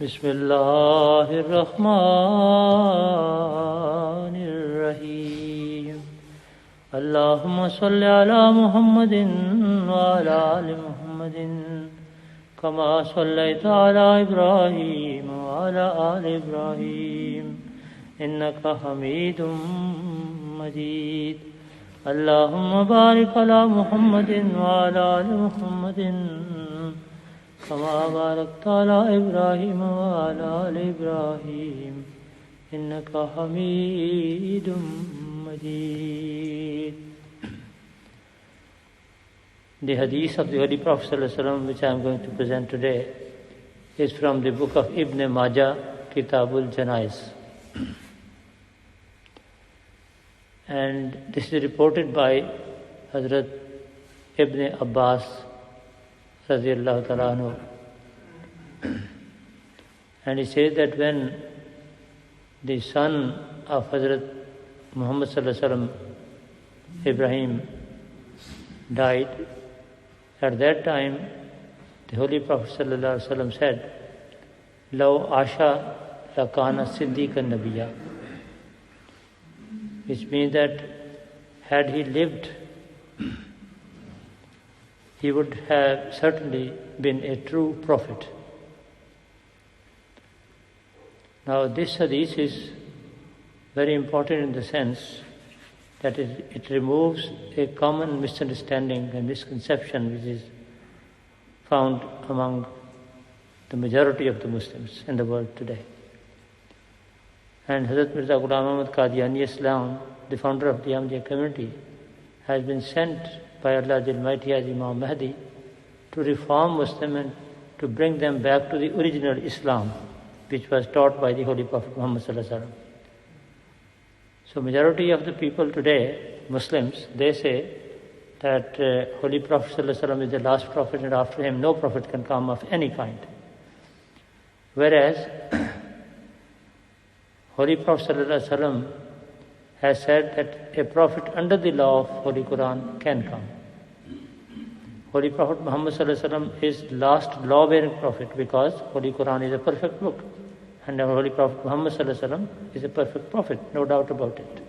Bismillahirrahmanirrahim. Allahumma salli ala Muhammadin wa ala ali Muhammadin kama sallaita ala Ibrahim wa ala ali Ibrahim innaka Hamidum Majid. Allahumma barik ala Muhammadin wa ala ali Muhammadin كما باركت على إبراهيم وعلى آل إبراهيم إنك حميد مجيد. The Hadith of the Holy Prophet ﷺ, which I am going to present today, is from the book of Ibn Majah, Kitabul Janais. And this is reported by Hazrat Ibn Abbas radiyallahu ta'ala anhu. And he says that when the son of Hazrat Muhammad sallallahu alaihi wasallam, Ibrahim, died, at that time the Holy Prophet sallallahu alaihi wasallam said, "Law asha lakana siddiqan nabiyya," which means that had he lived, he would have certainly been a true prophet. Now this hadith is very important in the sense that it removes a common misunderstanding and misconception which is found among the majority of the Muslims in the world today. And Hazrat Mirza Ghulam Ahmad Qadiani Islam, the founder of the Ahmadiyya community, has been sent by Allah the Almighty as Imam Mahdi to reform Muslims and to bring them back to the original Islam which was taught by the Holy Prophet Muhammad sallallahu alaihi wasallam. So majority of the people today, Muslims, they say that Holy Prophet sallallahu alaihi wasallam is the last prophet and after him no prophet can come of any kind. Whereas Holy Prophet sallallahu alaihi wasallam has said that a prophet under the law of Holy Quran can come. Holy Prophet Muhammad sallallahu alaihi wasallam is last law-bearing prophet because Holy Quran is a perfect book, and the Holy Prophet Muhammad sallallahu alaihi wasallam is a perfect prophet, no doubt about it.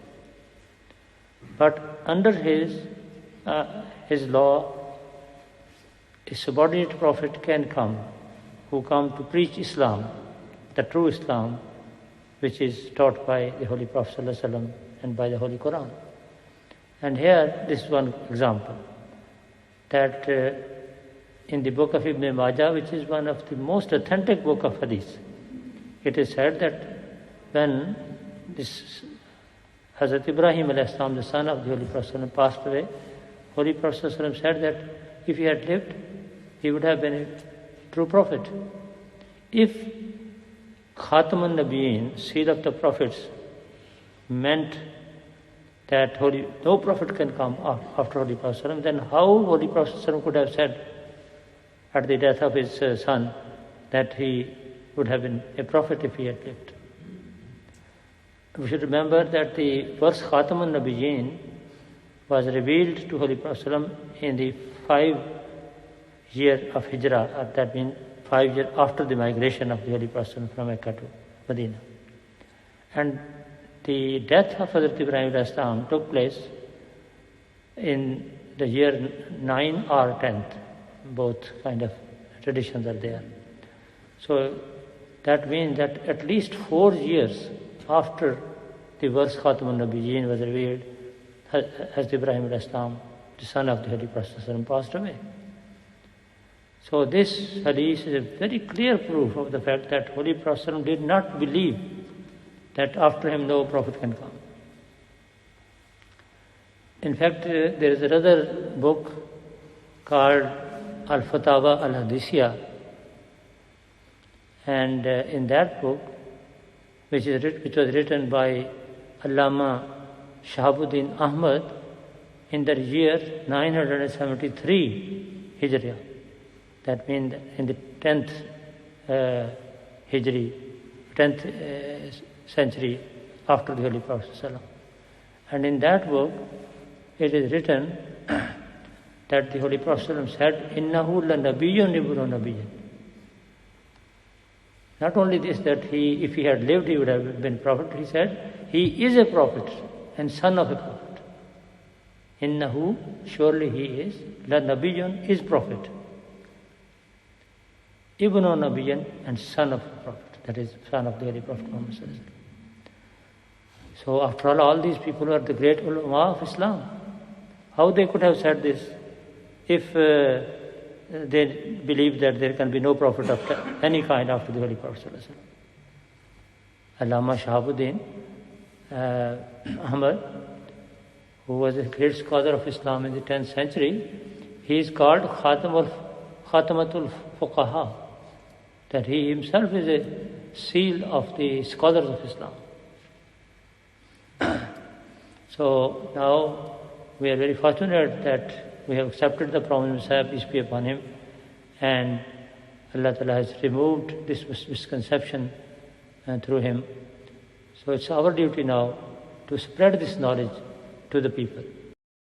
But under his law, a subordinate prophet can come, who come to preach Islam, the true Islam, which is taught by the Holy Prophet sallallahu alaihi wasallam and by the Holy Quran. And here, this is one example, that in the book of Ibn Majah, which is one of the most authentic book of Hadith, it is said that when this Hazrat Ibrahim alayhi salam, the son of the Holy Prophet, passed away, Holy Prophet said that if he had lived, he would have been a true prophet. If Khatamun Nabiyyin, seal of the prophets, meant that no prophet can come after Holy Prophet, then how Holy Prophet could have said at the death of his son that he would have been a prophet if he had lived? We should remember that the verse Khatamun Nabiyyin was revealed to Holy Prophet in the 5th year of Hijrah, that means 5 years after the migration of the Holy Prophet from Mecca to Medina. And the death of Hazrat Ibrahim alayhi salam took place in the year 9 or 10th. Both kind of traditions are there. So that means that at least 4 years after the verse Khatamun Nabiyyin was revealed, Hazrat Ibrahim alayhi salam, the son of the Holy Prophet, passed away. So this hadith is a very clear proof of the fact that Holy Prophet did not believe that after him no prophet can come. In fact, there is another book called Al-Fatawa Al-Hadithiyya, and in that book, which was written by Allama Shahabuddin Ahmad in the year 973 Hijriya, that means in the 10th Hijri, 10th century after the Holy Prophet ﷺ. And in that book, it is written that the Holy Prophet ﷺ said, "Innahu la nabiyyun ibnu nabiyyin." Not only this, that if he had lived, he would have been prophet. He said, he is a prophet and son of a prophet. Innahu, surely he is, la nabiyyun, is prophet. Ibnu nabiyyan, and son of a prophet. That is, son of the Holy Prophet Muhammad sallallahu alaihi wasallam. So after all these people are the great ulama of Islam. How they could have said this if they believe that there can be no prophet of any kind after the Holy Prophet sallallahu alaihi wasallam. Allama Shahabuddin Ahmad, who was a great scholar of Islam in the 10th century, he is called Khatamatul Fuqaha, that he himself is a seal of the scholars of Islam. So now we are very fortunate that we have accepted the promised Messiah, peace be upon him, and Allah Ta'ala has removed this misconception through him. So it's our duty now to spread this knowledge to the people.